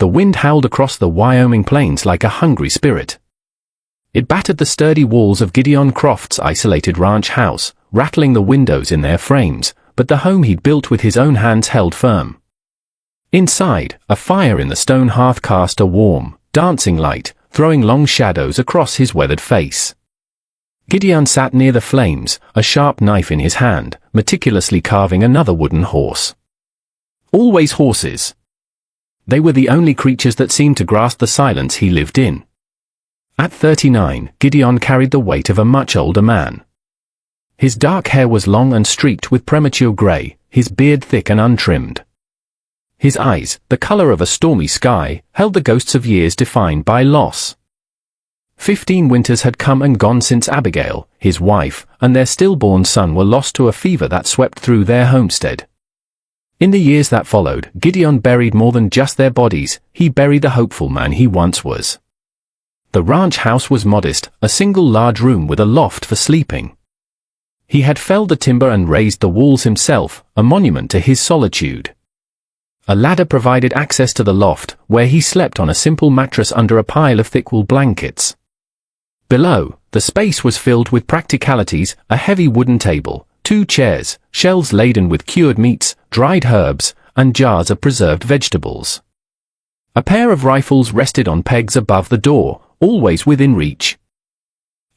The wind howled across the Wyoming plains like a hungry spirit. It battered the sturdy walls of Gideon Croft's isolated ranch house, rattling the windows in their frames, but the home he'd built with his own hands held firm. Inside, a fire in the stone hearth cast a warm, dancing light, throwing long shadows across his weathered face. Gideon sat near the flames, a sharp knife in his hand, meticulously carving another wooden horse. Always horses. They were the only creatures that seemed to grasp the silence he lived in. At 39, Gideon carried the weight of a much older man. His dark hair was long and streaked with premature grey, his beard thick and untrimmed. His eyes, the colour of a stormy sky, held the ghosts of years defined by loss. 15 winters had come and gone since Abigail, his wife, and their stillborn son were lost to a fever that swept through their homestead. In the years that followed, Gideon buried more than just their bodies, he buried the hopeful man he once was. The ranch house was modest, a single large room with a loft for sleeping. He had felled the timber and raised the walls himself, a monument to his solitude. A ladder provided access to the loft, where he slept on a simple mattress under a pile of thick wool blankets. Below, the space was filled with practicalities, a heavy wooden table, 2 chairs, shelves laden with cured meats, dried herbs, and jars of preserved vegetables. A pair of rifles rested on pegs above the door, always within reach.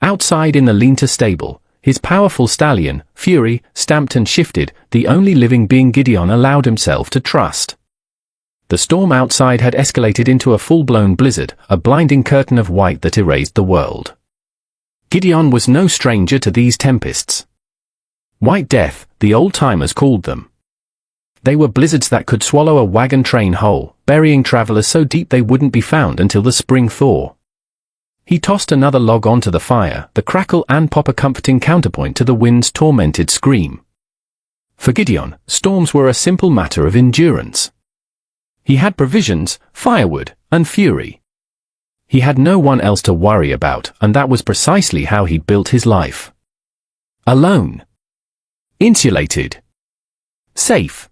Outside in the lean-to stable, his powerful stallion, Fury, stamped and shifted, the only living being Gideon allowed himself to trust. The storm outside had escalated into a full-blown blizzard, a blinding curtain of white that erased the world. Gideon was no stranger to these tempests. White Death, the old-timers called them. They were blizzards that could swallow a wagon train whole, burying travelers so deep they wouldn't be found until the spring thaw. He tossed another log onto the fire, the crackle and pop a comforting counterpoint to the wind's tormented scream. For Gideon, storms were a simple matter of endurance. He had provisions, firewood, and fury. He had no one else to worry about, and that was precisely how he built his life. Alone. Insulated. Safe.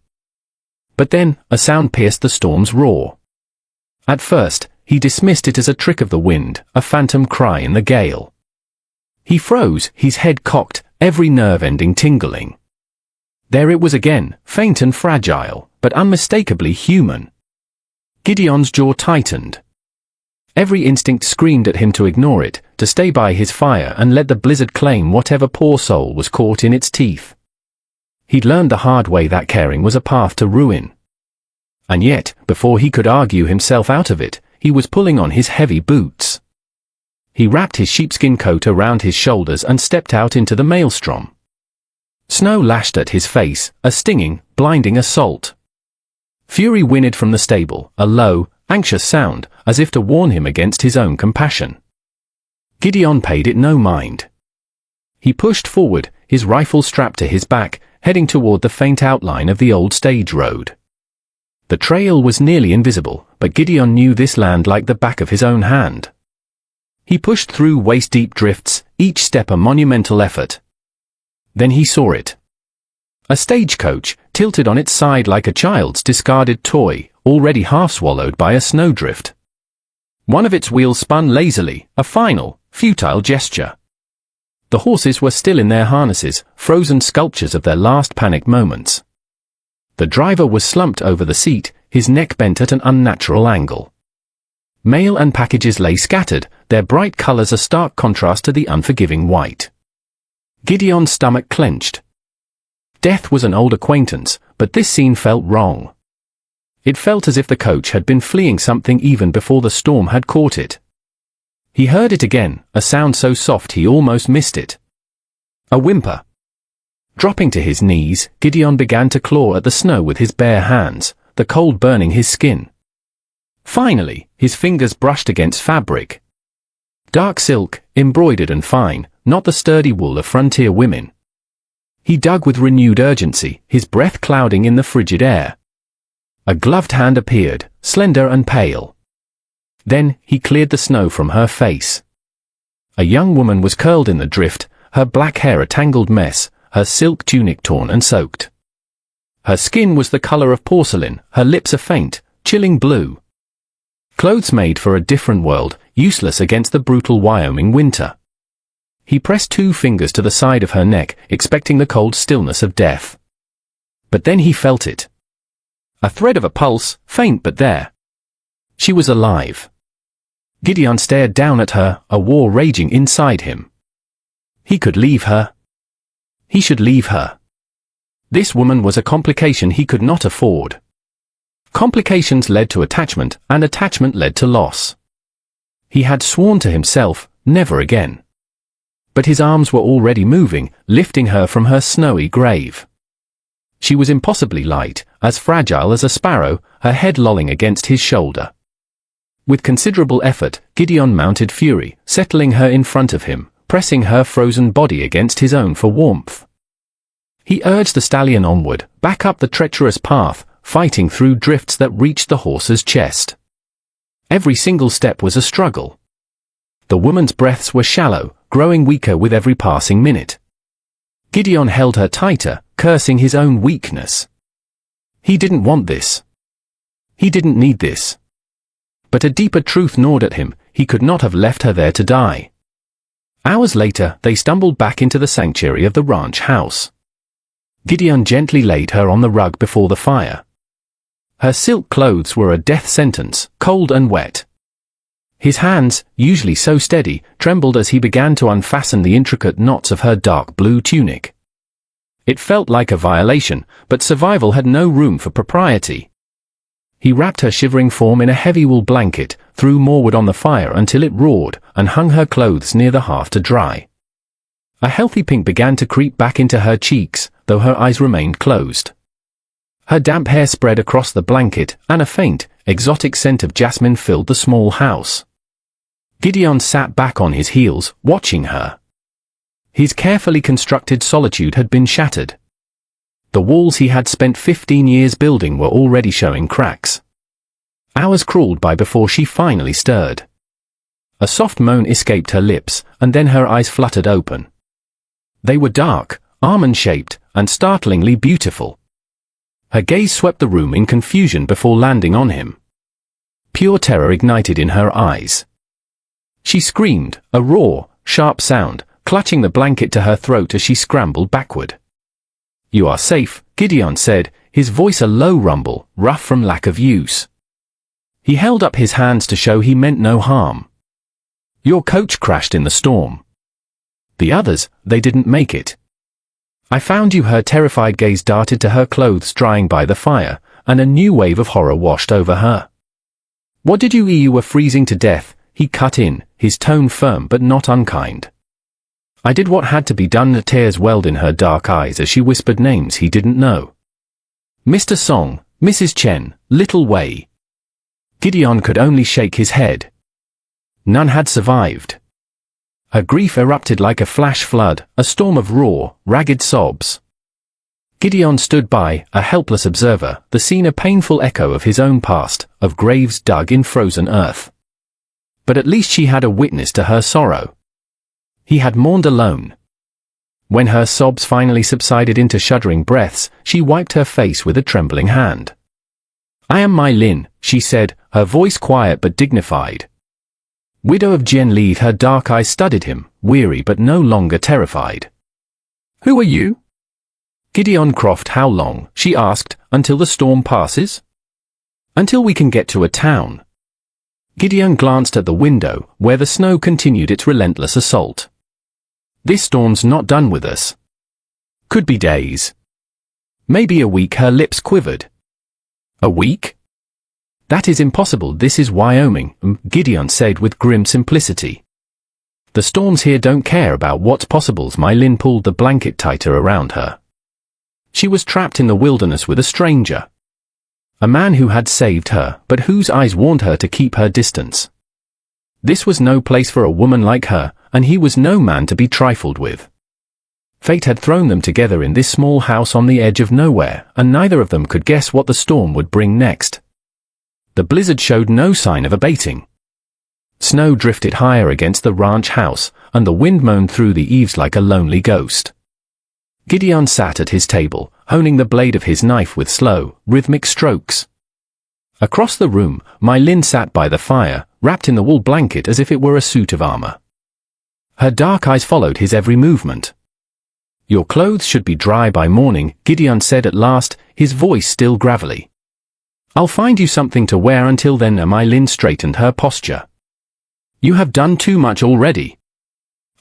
But then, a sound pierced the storm's roar. At first, he dismissed it as a trick of the wind, a phantom cry in the gale. He froze, his head cocked, every nerve ending tingling. There it was again, faint and fragile, but unmistakably human. Gideon's jaw tightened. Every instinct screamed at him to ignore it, to stay by his fire and let the blizzard claim whatever poor soul was caught in its teeth. He'd learned the hard way that caring was a path to ruin. And yet, before he could argue himself out of it, he was pulling on his heavy boots. He wrapped his sheepskin coat around his shoulders and stepped out into the maelstrom. Snow lashed at his face, a stinging, blinding assault. Fury whinnied from the stable, a low, anxious sound, as if to warn him against his own compassion. Gideon paid it no mind. He pushed forward, his rifle strapped to his back, heading toward the faint outline of the old stage road. The trail was nearly invisible, but Gideon knew this land like the back of his own hand. He pushed through waist-deep drifts, each step a monumental effort. Then he saw it. A stagecoach, tilted on its side like a child's discarded toy, already half-swallowed by a snowdrift. One of its wheels spun lazily, a final, futile gesture. The horses were still in their harnesses, frozen sculptures of their last panicked moments. The driver was slumped over the seat, his neck bent at an unnatural angle. Mail and packages lay scattered, their bright colors a stark contrast to the unforgiving white. Gideon's stomach clenched. Death was an old acquaintance, but this scene felt wrong. It felt as if the coach had been fleeing something even before the storm had caught it. He heard it again, a sound so soft he almost missed it. A whimper. Dropping to his knees, Gideon began to claw at the snow with his bare hands, the cold burning his skin. Finally, his fingers brushed against fabric. Dark silk, embroidered and fine, not the sturdy wool of frontier women. He dug with renewed urgency, his breath clouding in the frigid air. A gloved hand appeared, slender and pale. Then, he cleared the snow from her face. A young woman was curled in the drift, her black hair a tangled mess, her silk tunic torn and soaked. Her skin was the color of porcelain, her lips a faint, chilling blue. Clothes made for a different world, useless against the brutal Wyoming winter. He pressed 2 fingers to the side of her neck, expecting the cold stillness of death. But then he felt it. A thread of a pulse, faint but there. She was alive. Gideon stared down at her, a war raging inside him. He could leave her. He should leave her. This woman was a complication he could not afford. Complications led to attachment, and attachment led to loss. He had sworn to himself, never again. But his arms were already moving, lifting her from her snowy grave. She was impossibly light, as fragile as a sparrow, her head lolling against his shoulder. With considerable effort, Gideon mounted fury, settling her in front of him, pressing her frozen body against his own for warmth. He urged the stallion onward, back up the treacherous path, fighting through drifts that reached the horse's chest. Every single step was a struggle. The woman's breaths were shallow, growing weaker with every passing minute. Gideon held her tighter, cursing his own weakness. He didn't want this. He didn't need this. But a deeper truth gnawed at him, he could not have left her there to die. Hours later, they stumbled back into the sanctuary of the ranch house. Gideon gently laid her on the rug before the fire. Her silk clothes were a death sentence, cold and wet. His hands, usually so steady, trembled as he began to unfasten the intricate knots of her dark blue tunic. It felt like a violation, but survival had no room for propriety. He wrapped her shivering form in a heavy wool blanket, threw more wood on the fire until it roared, and hung her clothes near the hearth to dry. A healthy pink began to creep back into her cheeks, though her eyes remained closed. Her damp hair spread across the blanket, and a faint, exotic scent of jasmine filled the small house. Gideon sat back on his heels, watching her. His carefully constructed solitude had been shattered. The walls he had spent 15 years building were already showing cracks. Hours crawled by before she finally stirred. A soft moan escaped her lips, and then her eyes fluttered open. They were dark, almond-shaped, and startlingly beautiful. Her gaze swept the room in confusion before landing on him. Pure terror ignited in her eyes. She screamed, a raw, sharp sound, clutching the blanket to her throat as she scrambled backward. "You are safe," Gideon said, his voice a low rumble, rough from lack of use. He held up his hands to show he meant no harm. "Your coach crashed in the storm. The others, they didn't make it. I found you." Her terrified gaze darted to her clothes drying by the fire, and a new wave of horror washed over her. "What did you eat? You were freezing to death," he cut in, his tone firm but not unkind. "I did what had to be done." Tears welled in her dark eyes as she whispered names he didn't know. "Mr. Song, Mrs. Chen, Little Wei." Gideon could only shake his head. None had survived. Her grief erupted like a flash flood, a storm of raw, ragged sobs. Gideon stood by, a helpless observer, the scene a painful echo of his own past, of graves dug in frozen earth. But at least she had a witness to her sorrow. He had mourned alone. When her sobs finally subsided into shuddering breaths, she wiped her face with a trembling hand. "I am Mai Lin," she said, her voice quiet but dignified. Widow of Jian Li. Her dark eyes studied him, weary but no longer terrified. "Who are you?" "Gideon Croft." "How long?" she asked, "until the storm passes?" "Until we can get to a town." Gideon glanced at the window, where the snow continued its relentless assault. "This storm's not done with us. Could be days. Maybe a week." Her lips quivered. "A week? That is impossible. This is Wyoming," Gideon said with grim simplicity. "The storms here don't care about what's possible." Mai Lin pulled the blanket tighter around her. She was trapped in the wilderness with a stranger. A man who had saved her, but whose eyes warned her to keep her distance. This was no place for a woman like her, and he was no man to be trifled with. Fate had thrown them together in this small house on the edge of nowhere, and neither of them could guess what the storm would bring next. The blizzard showed no sign of abating. Snow drifted higher against the ranch house, and the wind moaned through the eaves like a lonely ghost. Gideon sat at his table, honing the blade of his knife with slow, rhythmic strokes. Across the room, my Lynn sat by the fire, wrapped in the wool blanket as if it were a suit of armor. Her dark eyes followed his every movement. "Your clothes should be dry by morning," Gideon said at last, his voice still gravelly. "I'll find you something to wear until then." My Lynn straightened her posture. "You have done too much already."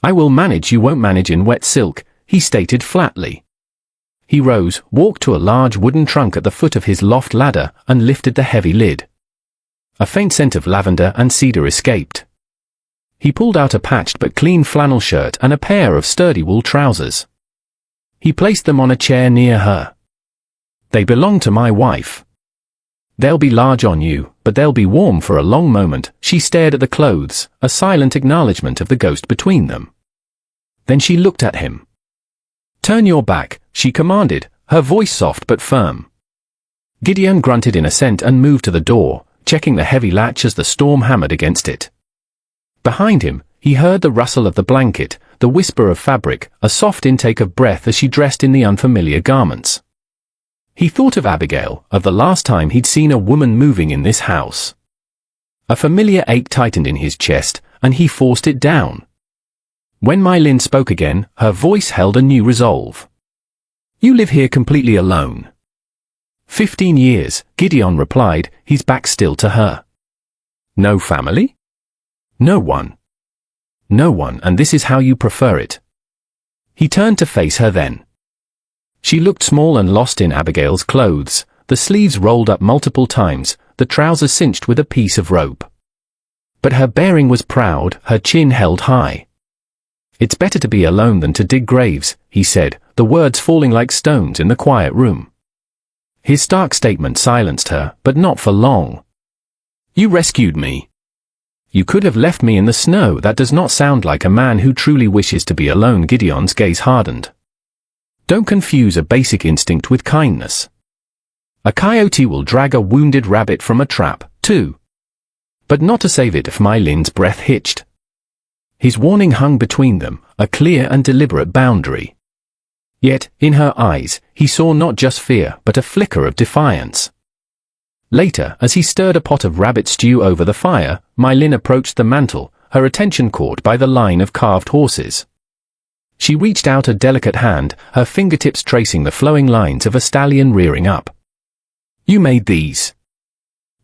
"I will manage." "You won't manage in wet silk," he stated flatly. He rose, walked to a large wooden trunk at the foot of his loft ladder, and lifted the heavy lid. A faint scent of lavender and cedar escaped. He pulled out a patched but clean flannel shirt and a pair of sturdy wool trousers. He placed them on a chair near her. "They belong to my wife. They'll be large on you, but they'll be warm for a long moment." She stared at the clothes, a silent acknowledgement of the ghost between them. Then she looked at him. "Turn your back," she commanded, her voice soft but firm. Gideon grunted in assent and moved to the door, checking the heavy latch as the storm hammered against it. Behind him, he heard the rustle of the blanket, the whisper of fabric, a soft intake of breath as she dressed in the unfamiliar garments. He thought of Abigail, of the last time he'd seen a woman moving in this house. A familiar ache tightened in his chest, and he forced it down. When my Lynn spoke again, her voice held a new resolve. "You live here completely alone?" 15 years, Gideon replied, his back still to her. "No family?" "No one." "No one, and this is how you prefer it?" He turned to face her then. She looked small and lost in Abigail's clothes, the sleeves rolled up multiple times, the trousers cinched with a piece of rope. But her bearing was proud, her chin held high. "It's better to be alone than to dig graves," he said, the words falling like stones in the quiet room. His stark statement silenced her, but not for long. "You rescued me. You could have left me in the snow." "That does not sound like a man who truly wishes to be alone." Gideon's gaze hardened. "Don't confuse a basic instinct with kindness. A coyote will drag a wounded rabbit from a trap, too. But not to save it." If my Lynn's breath hitched. His warning hung between them, a clear and deliberate boundary. Yet, in her eyes, he saw not just fear, but a flicker of defiance. Later, as he stirred a pot of rabbit stew over the fire, my Lynn approached the mantel, her attention caught by the line of carved horses. She reached out a delicate hand, her fingertips tracing the flowing lines of a stallion rearing up. "You made these?"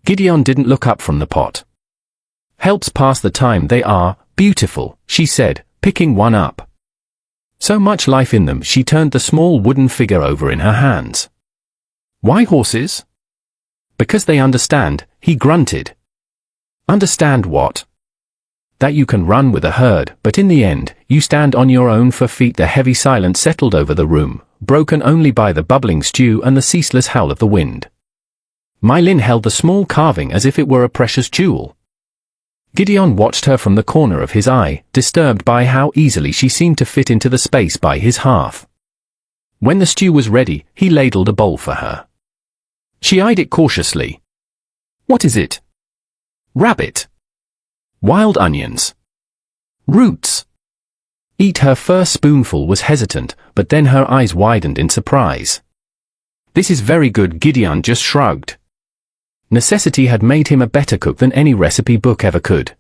Gideon didn't look up from the pot. "Helps pass the time. They are beautiful," she said, picking one up. So much life in them. She turned the small wooden figure over in her hands. "Why horses?" "Because they understand," he grunted. "Understand what?" "That you can run with a herd, but in the end, you stand on your own 4 feet." The heavy silence settled over the room, broken only by the bubbling stew and the ceaseless howl of the wind. My Lynn held the small carving as if it were a precious jewel. Gideon watched her from the corner of his eye, disturbed by how easily she seemed to fit into the space by his hearth. When the stew was ready, he ladled a bowl for her. She eyed it cautiously. "What is it?" "Rabbit. Wild onions. Roots." Eat. Her first spoonful was hesitant, but then her eyes widened in surprise. "This is very good." Gideon just shrugged. Necessity had made him a better cook than any recipe book ever could.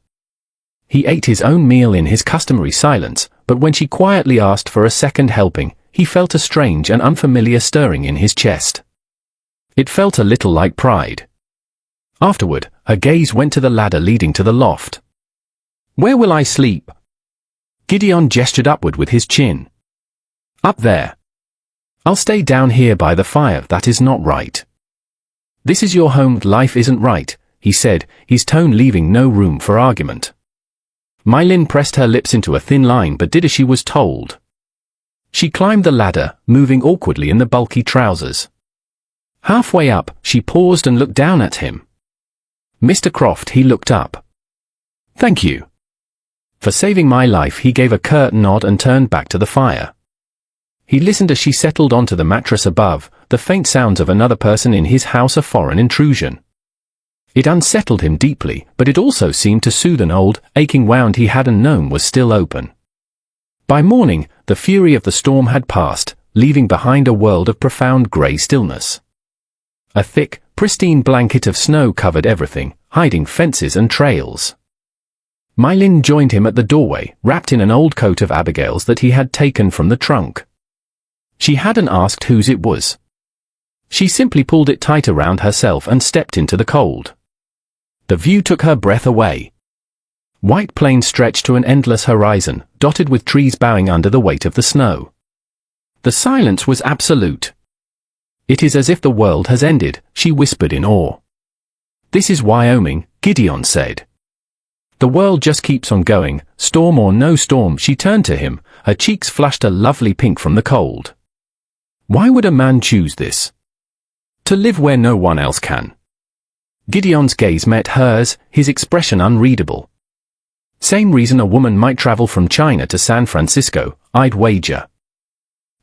He ate his own meal in his customary silence, but when she quietly asked for a second helping, he felt a strange and unfamiliar stirring in his chest. It felt a little like pride. Afterward, her gaze went to the ladder leading to the loft. "Where will I sleep?" Gideon gestured upward with his chin. "Up there." "I'll stay down here by the fire." "That is not right." "This is your home." "Life isn't right," he said, his tone leaving no room for argument. My Lynn pressed her lips into a thin line but did as she was told. She climbed the ladder, moving awkwardly in the bulky trousers. Halfway up, she paused and looked down at him. "Mr. Croft." He looked up. "Thank you for saving my life." He gave a curt nod and turned back to the fire. He listened as she settled onto the mattress above, the faint sounds of another person in his house a foreign intrusion. It unsettled him deeply, but it also seemed to soothe an old, aching wound he hadn't known was still open. By morning, the fury of the storm had passed, leaving behind a world of profound grey stillness. A thick, pristine blanket of snow covered everything, hiding fences and trails. Mylin joined him at the doorway, wrapped in an old coat of Abigail's that he had taken from the trunk. She hadn't asked whose it was. She simply pulled it tight around herself and stepped into the cold. The view took her breath away. White plains stretched to an endless horizon, dotted with trees bowing under the weight of the snow. The silence was absolute. "It is as if the world has ended," she whispered in awe. "This is Wyoming," Gideon said. "The world just keeps on going, storm or no storm." She turned to him, her cheeks flushed a lovely pink from the cold. "Why would a man choose this? To live where no one else can?" Gideon's gaze met hers, his expression unreadable. "Same reason a woman might travel from China to San Francisco, I'd wager.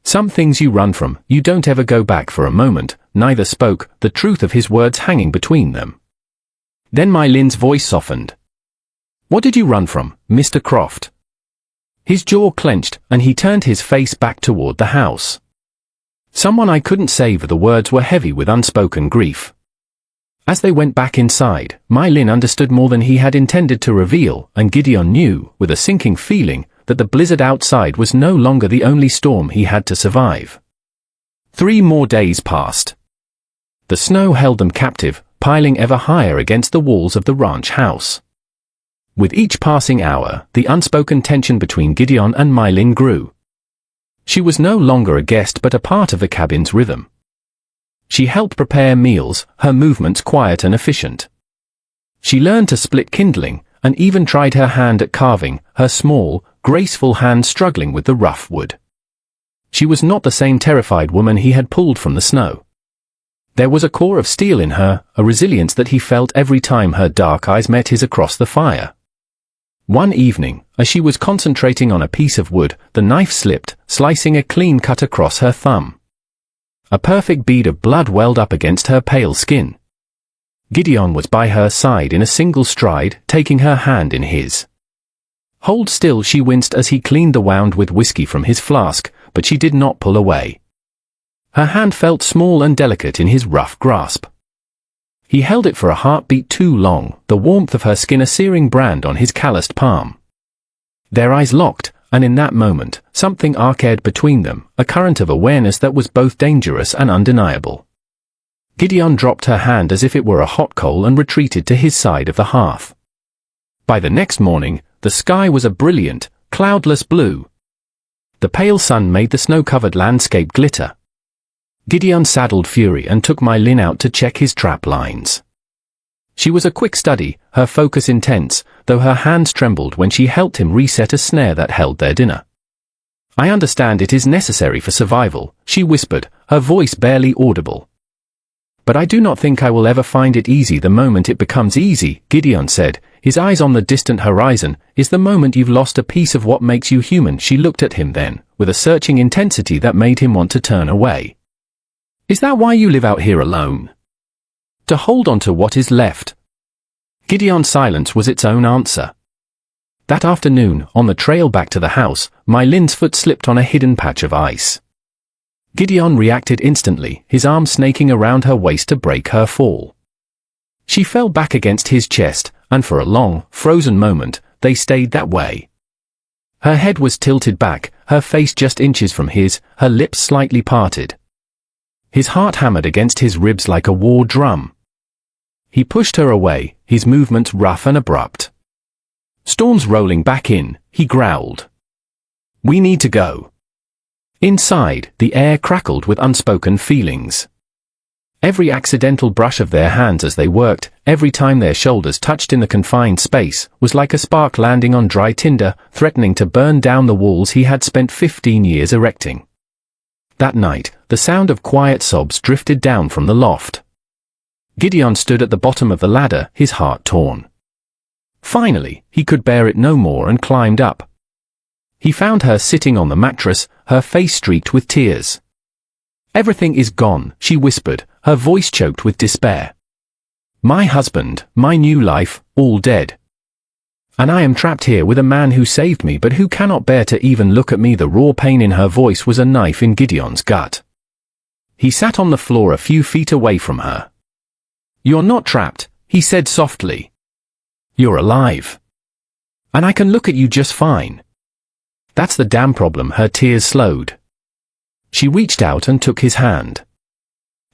Some things you run from, you don't ever go back for a moment." Neither spoke, the truth of his words hanging between them. Then Mylin's voice softened. "What did you run from, Mr. Croft?" His jaw clenched, and he turned his face back toward the house. "Someone I couldn't save." The words were heavy with unspoken grief. As they went back inside, Mylin understood more than he had intended to reveal, and Gideon knew, with a sinking feeling, that the blizzard outside was no longer the only storm he had to survive. 3 more days passed. The snow held them captive, piling ever higher against the walls of the ranch house. With each passing hour, the unspoken tension between Gideon and Mylin grew. She was no longer a guest but a part of the cabin's rhythm. She helped prepare meals, her movements quiet and efficient. She learned to split kindling, and even tried her hand at carving, her small, graceful hand struggling with the rough wood. She was not the same terrified woman he had pulled from the snow. There was a core of steel in her, a resilience that he felt every time her dark eyes met his across the fire. One evening, as she was concentrating on a piece of wood, the knife slipped, slicing a clean cut across her thumb. A perfect bead of blood welled up against her pale skin. Gideon was by her side in a single stride, taking her hand in his. "Hold still," she winced as he cleaned the wound with whiskey from his flask, but she did not pull away. Her hand felt small and delicate in his rough grasp. He held it for a heartbeat too long, the warmth of her skin a searing brand on his calloused palm. Their eyes locked, and in that moment, something arced between them, a current of awareness that was both dangerous and undeniable. Gideon dropped her hand as if it were a hot coal and retreated to his side of the hearth. By the next morning, the sky was a brilliant, cloudless blue. The pale sun made the snow-covered landscape glitter. Gideon saddled Fury and took Mylin out to check his trap lines. She was a quick study, her focus intense, though her hands trembled when she helped him reset a snare that held their dinner. "I understand it is necessary for survival," she whispered, her voice barely audible. "But I do not think I will ever find it easy. The moment it becomes easy," Gideon said, his eyes on the distant horizon, "is the moment you've lost a piece of what makes you human." She looked at him then, with a searching intensity that made him want to turn away. "Is that why you live out here alone? To hold on to what is left?" Gideon's silence was its own answer. That afternoon, on the trail back to the house, Mylin's foot slipped on a hidden patch of ice. Gideon reacted instantly, his arm snaking around her waist to break her fall. She fell back against his chest, and for a long, frozen moment, they stayed that way. Her head was tilted back, her face just inches from his, her lips slightly parted. His heart hammered against his ribs like a war drum. He pushed her away, his movements rough and abrupt. "Storm's rolling back in," he growled. "We need to go." Inside, the air crackled with unspoken feelings. Every accidental brush of their hands as they worked, every time their shoulders touched in the confined space, was like a spark landing on dry tinder, threatening to burn down the walls he had spent 15 years erecting. That night, the sound of quiet sobs drifted down from the loft. Gideon stood at the bottom of the ladder, his heart torn. Finally, he could bear it no more and climbed up. He found her sitting on the mattress, her face streaked with tears. "Everything is gone," she whispered, her voice choked with despair. "My husband, my new life, all dead. And I am trapped here with a man who saved me but who cannot bear to even look at me." The raw pain in her voice was a knife in Gideon's gut. He sat on the floor a few feet away from her. "You're not trapped," he said softly. "You're alive. And I can look at you just fine." That's the damn problem. Her tears slowed. She reached out and took his hand.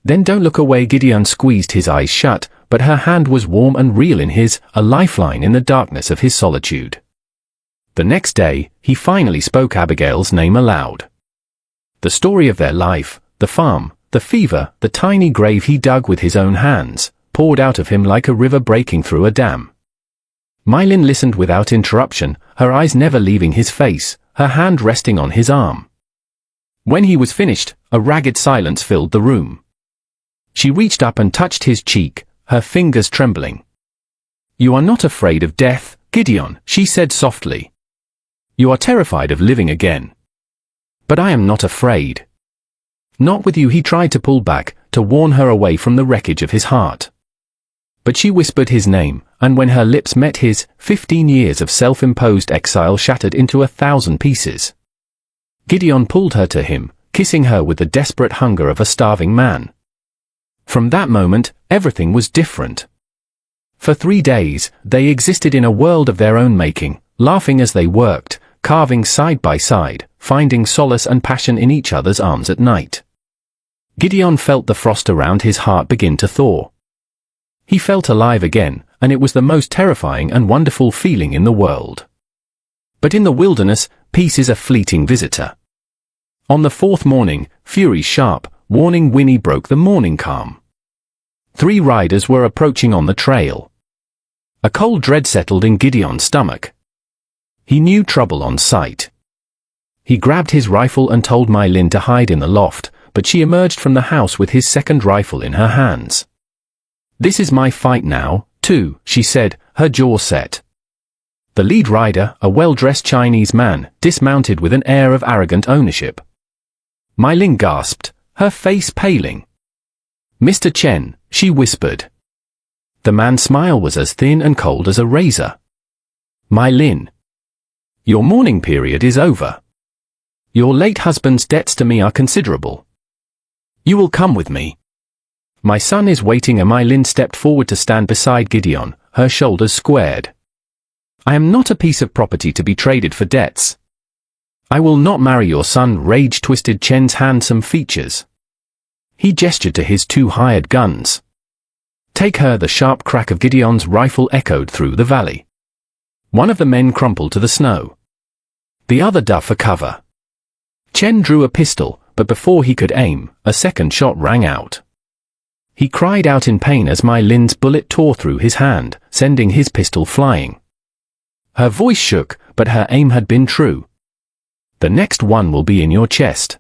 "Then don't look away." Gideon squeezed his eyes shut, but her hand was warm and real in his, a lifeline in the darkness of his solitude. The next day, he finally spoke Abigail's name aloud. The story of their life, the farm, the fever, the tiny grave he dug with his own hands, poured out of him like a river breaking through a dam. Mylin listened without interruption, her eyes never leaving his face, her hand resting on his arm. When he was finished, a ragged silence filled the room. She reached up and touched his cheek, her fingers trembling. "You are not afraid of death, Gideon," she said softly. "You are terrified of living again. But I am not afraid. Not with you." He tried to pull back, to warn her away from the wreckage of his heart. But she whispered his name, and when her lips met his, 15 years of self-imposed exile shattered into 1,000 pieces. Gideon pulled her to him, kissing her with the desperate hunger of a starving man. From that moment, everything was different. For 3 days, they existed in a world of their own making, laughing as they worked, carving side by side, finding solace and passion in each other's arms at night. Gideon felt the frost around his heart begin to thaw. He felt alive again, and it was the most terrifying and wonderful feeling in the world. But in the wilderness, peace is a fleeting visitor. On the 4th morning, fury's sharp, warning whinny broke the morning calm. 3 riders were approaching on the trail. A cold dread settled in Gideon's stomach. He knew trouble on sight. He grabbed his rifle and told Mylin to hide in the loft, but she emerged from the house with his second rifle in her hands. "This is my fight now, too," she said, her jaw set. The lead rider, a well-dressed Chinese man, dismounted with an air of arrogant ownership. Mylin gasped, her face paling. "Mr. Chen," she whispered. The man's smile was as thin and cold as a razor. "Mylin, your mourning period is over. Your late husband's debts to me are considerable. You will come with me. My son is waiting." Mylin stepped forward to stand beside Gideon, her shoulders squared. "I am not a piece of property to be traded for debts. I will not marry your son." Rage twisted Chen's handsome features. He gestured to his 2 hired guns. "Take her." The sharp crack of Gideon's rifle echoed through the valley. One of the men crumpled to the snow. The other dove for cover. Chen drew a pistol, but before he could aim, a second shot rang out. He cried out in pain as Mylin's bullet tore through his hand, sending his pistol flying. Her voice shook, but her aim had been true. "The next one will be in your chest."